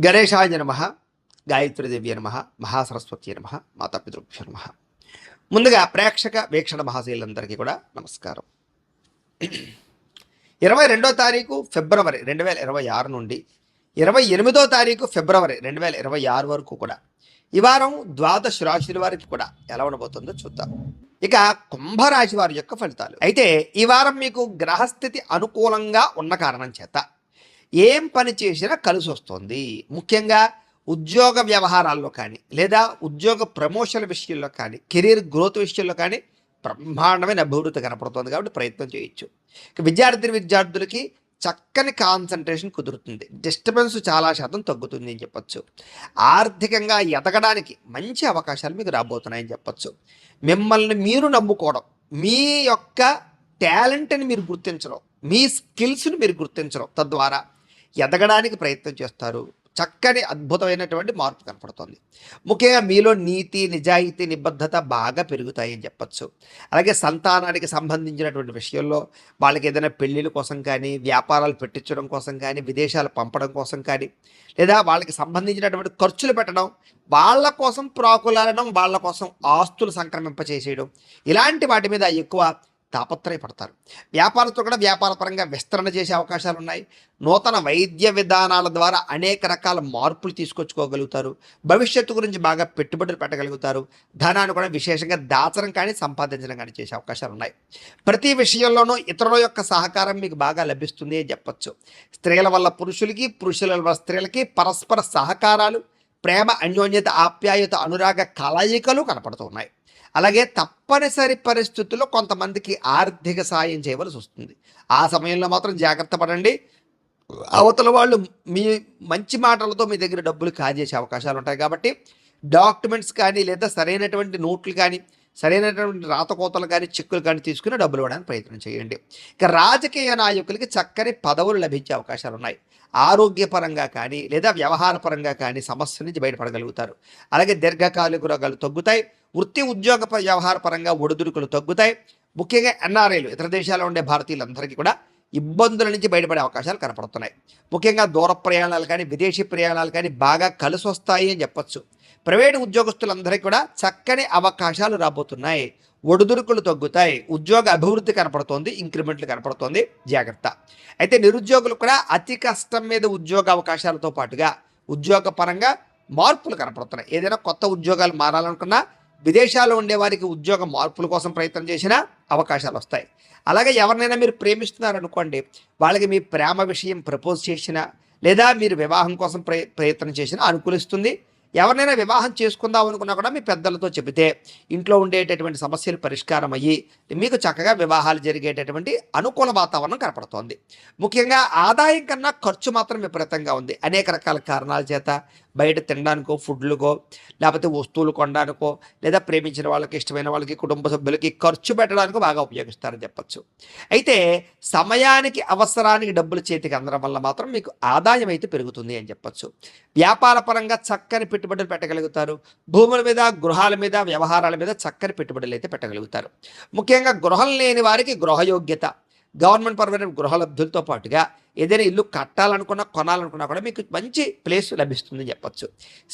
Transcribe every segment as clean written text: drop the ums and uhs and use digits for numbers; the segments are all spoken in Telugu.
గణేశాయ నమః, గాయత్రీదేవ్య నమః, మహాసరస్వతి నమః, మాతాపితృభ్యో నమః. ముందుగా ప్రేక్షక వీక్షణ మహాశీలందరికీ కూడా నమస్కారం. 22వ తారీఖు ఫిబ్రవరి 2026 నుండి 28వ తారీఖు ఫిబ్రవరి 2026 వరకు కూడా ఈ వారం ద్వాదశ రాశుల వారికి కూడా ఎలా ఉండబోతుందో చూద్దాం. ఇక కుంభరాశి వారి యొక్క ఫలితాలు. అయితే ఈ వారం మీకు గ్రహస్థితి అనుకూలంగా ఉన్న కారణం చేత ఏం పని చేసినా కలిసి వస్తుంది. ముఖ్యంగా ఉద్యోగ వ్యవహారాల్లో కానీ లేదా ఉద్యోగ ప్రమోషన్ విషయంలో కానీ కెరీర్ గ్రోత్ విషయంలో కానీ బ్రహ్మాండమైన అభివృద్ధి కనపడుతుంది. కాబట్టి ప్రయత్నం చేయొచ్చు. విద్యార్థులకి చక్కని కాన్సన్ట్రేషన్ కుదురుతుంది. డిస్టర్బెన్స్ చాలా శాతం తగ్గుతుంది అని చెప్పచ్చు. ఆర్థికంగా ఎదగడానికి మంచి అవకాశాలు మీకు రాబోతున్నాయని చెప్పచ్చు. మిమ్మల్ని మీరు నమ్ముకోవడం, మీ యొక్క టాలెంట్ని మీరు గుర్తించడం, మీ స్కిల్స్ని మీరు గుర్తించడం, తద్వారా ఎదగడానికి ప్రయత్నం చేస్తారు. చక్కని అద్భుతమైనటువంటి మార్పు కనపడుతుంది. ముఖ్యంగా మీలో నీతి, నిజాయితీ, నిబద్ధత బాగా పెరుగుతాయని చెప్పచ్చు. అలాగే సంతానానికి సంబంధించినటువంటి విషయంలో వాళ్ళకి ఏదైనా పెళ్ళిళ్ళ కోసం కానీ, వ్యాపారాలు పెట్టించడం కోసం కానీ, విదేశాలు పంపడం కోసం కానీ, లేదా వాళ్ళకి సంబంధించినటువంటి ఖర్చులు పెట్టడం, వాళ్ళ కోసం ప్రాకులాడడం, వాళ్ళ కోసం ఆస్తులు సంక్రమింపచేసేయడం, ఇలాంటి వాటి మీద ఎక్కువ తాపత్రయపడతారు. వ్యాపారస్తులు కూడా వ్యాపారపరంగా విస్తరణ చేసే అవకాశాలు ఉన్నాయి. నూతన వైద్య విధానాల ద్వారా అనేక రకాల మార్పులు తీసుకొచ్చుకోగలుగుతారు. భవిష్యత్తు గురించి బాగా పెట్టుబడులు పెట్టగలుగుతారు. ధనాన్ని కూడా విశేషంగా దాచడం కానీ సంపాదించడం కానీ చేసే అవకాశాలు ఉన్నాయి. ప్రతి విషయంలోనూ ఇతరుల యొక్క సహకారం మీకు బాగా లభిస్తుంది అని చెప్పచ్చు. స్త్రీల వల్ల పురుషులకి, పురుషుల వల్ల స్త్రీలకి పరస్పర సహకారాలు, ప్రేమ, అన్యోన్యత, ఆప్యాయత, అనురాగ కలయికలు కనపడుతున్నాయి. అలాగే తప్పనిసరి పరిస్థితుల్లో కొంతమందికి ఆర్థిక సాయం చేయవలసి వస్తుంది. ఆ సమయంలో మాత్రం జాగ్రత్త పడండి. అవతల వాళ్ళు మీ మంచి మాటలతో మీ దగ్గర డబ్బులు కాజేసే అవకాశాలు ఉంటాయి. కాబట్టి డాక్యుమెంట్స్ కానీ లేదా సరైనటువంటి నోట్లు కానీ, సరైనటువంటి రాతకోతలు కానీ, చెక్కులు కానీ తీసుకుని డబ్బులు ఇవ్వడానికి ప్రయత్నం చేయండి. ఇక రాజకీయ నాయకులకి చక్కని పదవులు లభించే అవకాశాలు ఉన్నాయి. ఆరోగ్యపరంగా కానీ లేదా వ్యవహారపరంగా కానీ సమస్య నుంచి బయటపడగలుగుతారు. అలాగే దీర్ఘకాలిక రోగాలు తగ్గుతాయి. వృత్తి, ఉద్యోగ వ్యవహార పరంగా ఒడిదుడుకులు తగ్గుతాయి. ముఖ్యంగా ఎన్ఆర్ఐలు, ఇతర దేశాల్లో ఉండే భారతీయులందరికీ కూడా ఇబ్బందుల నుంచి బయటపడే అవకాశాలు కనపడుతున్నాయి. ముఖ్యంగా దూర ప్రయాణాలు కానీ, విదేశీ ప్రయాణాలు కానీ బాగా కలిసి వస్తాయి అని చెప్పచ్చు. ప్రైవేటు ఉద్యోగస్తులందరికీ కూడా చక్కని అవకాశాలు రాబోతున్నాయి. ఒడిదుడుకులు తగ్గుతాయి. ఉద్యోగ అభివృద్ధి కనపడుతోంది. ఇంక్రిమెంట్లు కనపడుతోంది. జాగ్రత్త. అయితే నిరుద్యోగులు కూడా అతి కష్టం మీద ఉద్యోగ అవకాశాలతో పాటుగా ఉద్యోగ పరంగా మార్పులు కనపడుతున్నాయి. ఏదైనా కొత్త ఉద్యోగాలు మారాలనుకున్నా, విదేశాల్లో ఉండేవారికి ఉద్యోగ మార్పుల కోసం ప్రయత్నం చేసినా అవకాశాలు వస్తాయి. అలాగే ఎవరినైనా మీరు ప్రేమిస్తున్నారనుకోండి, వాళ్ళకి మీ ప్రేమ విషయం ప్రపోజ్ చేసినా లేదా మీరు వివాహం కోసం ప్రయత్నం చేసినా అనుకూలిస్తుంది. ఎవరినైనా వివాహం చేసుకుందాం అనుకున్నా కూడా మీ పెద్దలతో చెబితే ఇంట్లో ఉండేటటువంటి సమస్యలు పరిష్కారం అయ్యి మీకు చక్కగా వివాహాలు జరిగేటటువంటి అనుకూల వాతావరణం కనపడుతోంది. ముఖ్యంగా ఆదాయం కన్నా ఖర్చు మాత్రం విపరీతంగా ఉంది. అనేక రకాల కారణాల చేత బయట తినడానికో, ఫుడ్లకో, లేకపోతే వస్తువులు కొనడానికో, లేదా ప్రేమించిన వాళ్ళకి, ఇష్టమైన వాళ్ళకి, కుటుంబ సభ్యులకి ఖర్చు పెట్టడానికో బాగా ఉపయోగిస్తారని చెప్పచ్చు. అయితే సమయానికి, అవసరానికి డబ్బులు చేతికి అందడం వల్ల మాత్రం మీకు ఆదాయం అయితే పెరుగుతుంది అని చెప్పచ్చు. వ్యాపార పరంగా చక్కని పెట్టుబడులు పెట్టగలుగుతారు. భూముల మీద, గృహాల మీద, వ్యవహారాల మీద చక్కని పెట్టుబడులు అయితే పెట్టగలుగుతారు. ముఖ్యంగా గృహం లేని వారికి గృహయోగ్యత, గవర్నమెంట్ పరమైన గృహలబ్ధులతో పాటుగా ఏదైనా ఇల్లు కట్టాలనుకున్నా, కొనాలనుకున్నా కూడా మీకు మంచి ప్లేస్ లభిస్తుందని చెప్పచ్చు.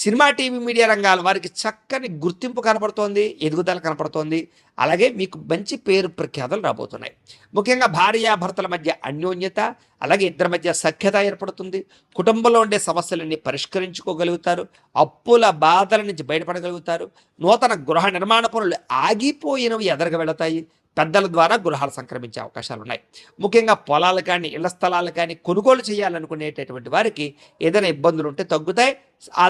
సినిమా, టీవీ, మీడియా రంగాల వారికి చక్కని గుర్తింపు కనపడుతోంది, ఎదుగుదల కనపడుతోంది. అలాగే మీకు మంచి పేరు ప్రఖ్యాతలు రాబోతున్నాయి. ముఖ్యంగా భార్యాభర్తల మధ్య అన్యోన్యత, అలాగే ఇద్దరి మధ్య సఖ్యత ఏర్పడుతుంది. కుటుంబంలో ఉండే సమస్యలన్నీ పరిష్కరించుకోగలుగుతారు. అప్పుల బాధల నుంచి బయటపడగలుగుతారు. నూతన గృహ నిర్మాణ పనులు ఆగిపోయినవి ఎదరగ వెళతాయి. పెద్దల ద్వారా గృహాలు సంక్రమించే అవకాశాలు ఉన్నాయి. ముఖ్యంగా పొలాలు కానీ, ఇళ్ల స్థలాలు కానీ కొనుగోలు చేయాలనుకునేటటువంటి వారికి ఏదైనా ఇబ్బందులు ఉంటే తగ్గుతాయి.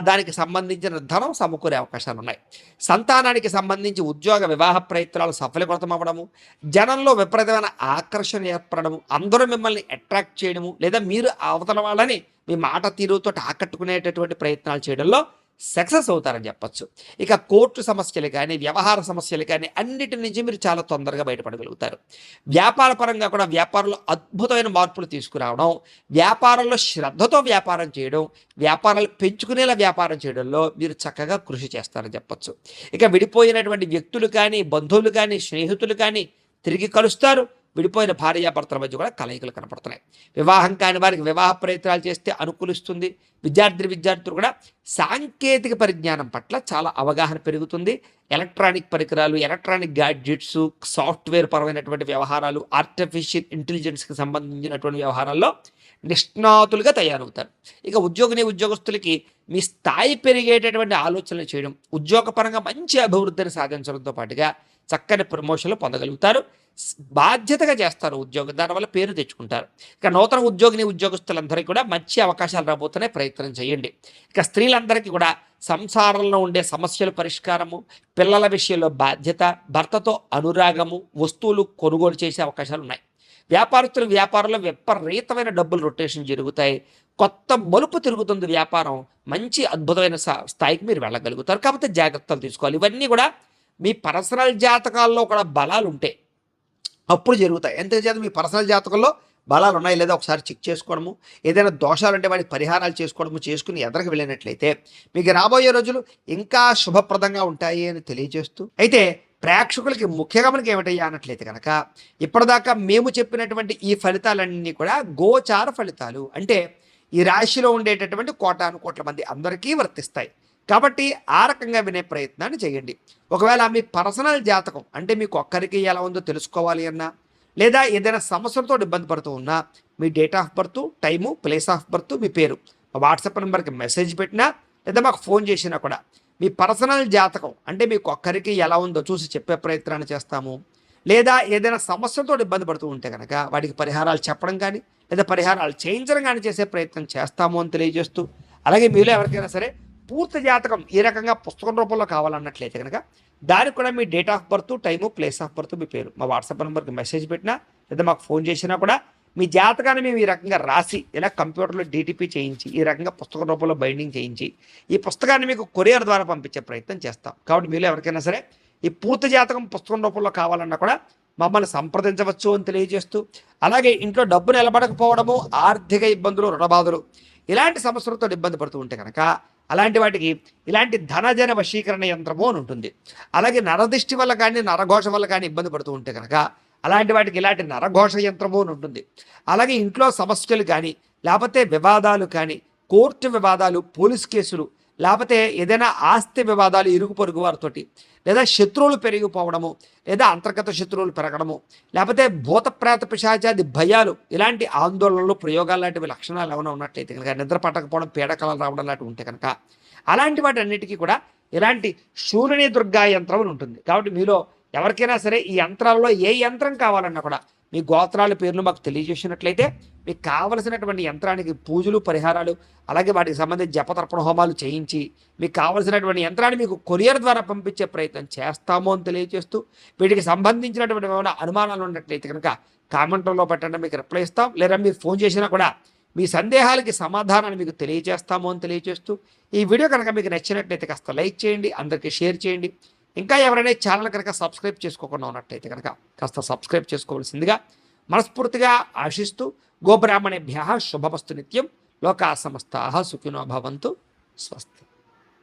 దానికి సంబంధించిన ధనం సమకూరే అవకాశాలు ఉన్నాయి. సంతానానికి సంబంధించి ఉద్యోగ, వివాహ ప్రయత్నాలు సఫలీకృతం అవ్వడము, జనంలో విపరీతమైన ఆకర్షణ ఏర్పడము, అందరూ మిమ్మల్ని అట్రాక్ట్ చేయడము, లేదా మీరు అవతల వాళ్ళని మీ మాట తీరుతో ఆకట్టుకునేటటువంటి ప్రయత్నాలు చేయడంలో సక్సెస్ అవుతారని చెప్పచ్చు. ఇక కోర్టు సమస్యలు కానీ, వ్యవహార సమస్యలు కానీ అన్నిటి నుంచి మీరు చాలా తొందరగా బయటపడగలుగుతారు. వ్యాపార పరంగా కూడా వ్యాపారంలో అద్భుతమైన మార్పులు తీసుకురావడం, వ్యాపారంలో శ్రద్ధతో వ్యాపారం చేయడం, వ్యాపారాలు పెంచుకునేలా వ్యాపారం చేయడంలో మీరు చక్కగా కృషి చేస్తారని చెప్పచ్చు. ఇక విడిపోయినటువంటి వ్యక్తులు కానీ, బంధువులు కానీ, స్నేహితులు కానీ తిరిగి కలుస్తారు. విడిపోయిన భార్యాభర్తల మధ్య కూడా కలయికలు కనపడుతున్నాయి. వివాహం కాని వారికి వివాహ ప్రయత్నాలు చేస్తే అనుకూలిస్తుంది. విద్యార్థులు కూడా సాంకేతిక పరిజ్ఞానం పట్ల చాలా అవగాహన పెరుగుతుంది. ఎలక్ట్రానిక్ పరికరాలు, ఎలక్ట్రానిక్ గ్యాడ్జెట్స్, సాఫ్ట్వేర్ పరమైనటువంటి వ్యవహారాలు, ఆర్టిఫిషియల్ ఇంటెలిజెన్స్కి సంబంధించినటువంటి వ్యవహారాల్లో నిష్ణాతులుగా తయారవుతారు. ఇక ఉద్యోగస్తులకి మీ స్థాయి పెరిగేటటువంటి ఆలోచనలు చేయడం, ఉద్యోగపరంగా మంచి అభివృద్ధిని సాధించడంతో పాటుగా చక్కని ప్రమోషన్లు పొందగలుగుతారు. బాధ్యతగా చేస్తారు ఉద్యోగం, దానివల్ల పేరు తెచ్చుకుంటారు. ఇక నూతన ఉద్యోగస్తులందరికీ కూడా మంచి అవకాశాలు రాబోతున్నాయి, ప్రయత్నం చేయండి. ఇక స్త్రీలందరికీ కూడా సంసారంలో ఉండే సమస్యల పరిష్కారము, పిల్లల విషయంలో బాధ్యత, భర్తతో అనురాగము, వస్తువులు కొనుగోలు చేసే అవకాశాలు ఉన్నాయి. వ్యాపారంలో విపరీతమైన డబ్బులు రొటేషన్ జరుగుతాయి. కొత్త మలుపు తిరుగుతుంది వ్యాపారం. మంచి అద్భుతమైన స్థాయికి మీరు వెళ్ళగలుగుతారు. కాకపోతే జాగ్రత్తలు తీసుకోవాలి. ఇవన్నీ కూడా మీ పర్సనల్ జాతకాల్లో కూడా బలాలు ఉంటాయి, అప్పుడు జరుగుతాయి. ఎంతచేత మీ పర్సనల్ జాతకంలో బలాలు ఉన్నాయి లేదా ఒకసారి చెక్ చేసుకోవడము, ఏదైనా దోషాలు ఉంటే వాటికి పరిహారాలు చేసుకోవడము చేసుకుని ఎదరికి వెళ్ళినట్లయితే మీకు రాబోయే రోజులు ఇంకా శుభప్రదంగా ఉంటాయి అని తెలియజేస్తూ, అయితే ప్రేక్షకులకి ముఖ్యంగా మనకి ఏమిటయ్యా అన్నట్లయితే కనుక ఇప్పటిదాకా మేము చెప్పినటువంటి ఈ ఫలితాలన్నీ కూడా గోచార ఫలితాలు, అంటే ఈ రాశిలో ఉండేటటువంటి కోటాను కోట్ల మంది అందరికీ వర్తిస్తాయి. కాబట్టి ఆ రకంగా వినే ప్రయత్నాన్ని చేయండి. ఒకవేళ మీ పర్సనల్ జాతకం అంటే మీకు ఒక్కరికి ఎలా ఉందో తెలుసుకోవాలి అన్నా, లేదా ఏదైనా సమస్యలతో ఇబ్బంది పడుతూ ఉన్నా, మీ date of birth, time, place of birth, మీ పేరు వాట్సాప్ నెంబర్కి మెసేజ్ పెట్టినా లేదా మాకు ఫోన్ చేసినా కూడా మీ పర్సనల్ జాతకం అంటే మీకు ఒక్కరికి ఎలా ఉందో చూసి చెప్పే ప్రయత్నాన్ని చేస్తాము. లేదా ఏదైనా సమస్యలతో ఇబ్బంది పడుతూ ఉంటే కనుక వాటికి పరిహారాలు చెప్పడం కానీ లేదా పరిహారాలు చేయించడం కానీ చేసే ప్రయత్నం చేస్తాము అని తెలియజేస్తూ, అలాగే మీలో ఎవరికైనా సరే పూర్తి జాతకం ఈ రకంగా పుస్తకం రూపంలో కావాలన్నట్లయితే కనుక దానికి కూడా మీ date of birth, time, place of birth, మీ పేరు మా వాట్సాప్ నెంబర్కి మెసేజ్ పెట్టినా లేదా మాకు ఫోన్ చేసినా కూడా మీ జాతకాన్ని మేము ఈ రకంగా రాసి ఇలా కంప్యూటర్లో డీటీపీ చేయించి ఈ రకంగా పుస్తక రూపంలో బైండింగ్ చేయించి ఈ పుస్తకాన్ని మీకు కొరియర్ ద్వారా పంపించే ప్రయత్నం చేస్తాం. కాబట్టి మీలో ఎవరికైనా సరే ఈ పూర్తి జాతకం పుస్తకం రూపంలో కావాలన్నా కూడా మమ్మల్ని సంప్రదించవచ్చు అని తెలియజేస్తూ, అలాగే ఇంట్లో డబ్బు నిలబడకపోవడము, ఆర్థిక ఇబ్బందులు, రుణబాధలు ఇలాంటి సమస్యలతో ఇబ్బంది పడుతూ ఉంటే కనుక అలాంటి వాటికి ఇలాంటి ధనజన వశీకరణ యంత్రము అని ఉంటుంది. అలాగే నరదిష్టి వల్ల కానీ నరఘోష వల్ల కానీ ఇబ్బంది పడుతూ ఉంటే కనుక అలాంటి వాటికి ఇలాంటి నరఘోష యంత్రము అని ఉంటుంది. అలాగే ఇంట్లో సమస్యలు కానీ లేకపోతే వివాదాలు కానీ, కోర్టు వివాదాలు, పోలీస్ కేసులు, లేకపోతే ఏదైనా ఆస్తి వివాదాలు ఇరుగు పొరుగు వారితోటి, లేదా శత్రువులు పెరిగిపోవడము, లేదా అంతర్గత శత్రువులు పెరగడము, లేకపోతే భూతప్రేత పిశాచాది భయాలు, ఇలాంటి ఆందోళనలు, ప్రయోగాలు లాంటివి లక్షణాలు ఏమైనా ఉన్నట్లయితే కనుక, నిద్ర పట్టకపోవడం, పీడకలలు రావడం లాంటివి ఉంటే కనుక అలాంటి వాటి అన్నిటికీ కూడా ఇలాంటి శూలిని దుర్గా యంత్రం అని ఉంటుంది. కాబట్టి మీలో ఎవరికైనా సరే ఈ యంత్రాల్లో ఏ యంత్రం కావాలన్నా కూడా మీ గోత్రాల పేర్లు మాకు తెలియజేసినట్లయితే మీకు కావలసినటువంటి యంత్రానికి పూజలు, పరిహారాలు, అలాగే వాటికి సంబంధించి జపతర్పణ హోమాలు చేయించి మీకు కావలసినటువంటి యంత్రాన్ని మీకు కొరియర్ ద్వారా పంపించే ప్రయత్నం చేస్తాము అని తెలియజేస్తూ, వీటికి సంబంధించినటువంటి ఏమైనా అనుమానాలు ఉన్నట్లయితే కనుక కామెంట్లో పెట్టండి, మీకు రిప్లై ఇస్తాం. లేదా మీరు ఫోన్ చేసినా కూడా మీ సందేహాలకి సమాధానాన్ని మీకు తెలియజేస్తాము అని తెలియజేస్తూ, ఈ వీడియో కనుక మీకు నచ్చినట్లయితే కాస్త లైక్ చేయండి, అందరికీ షేర్ చేయండి. ఇంకా ఎవరైనా ఛానల్ కనుక సబ్స్క్రైబ్ చేసుకోకుండా ఉన్నట్టయితే కనుక కాస్త సబ్స్క్రైబ్ చేసుకోవాల్సిందిగా మనస్ఫూర్తిగా ఆశిస్తూ, గోబ్రాహ్మణేభ్యః శుభమస్తు నిత్యం, లోకా సమస్తాః సుఖినో భవంతు, స్వస్తి.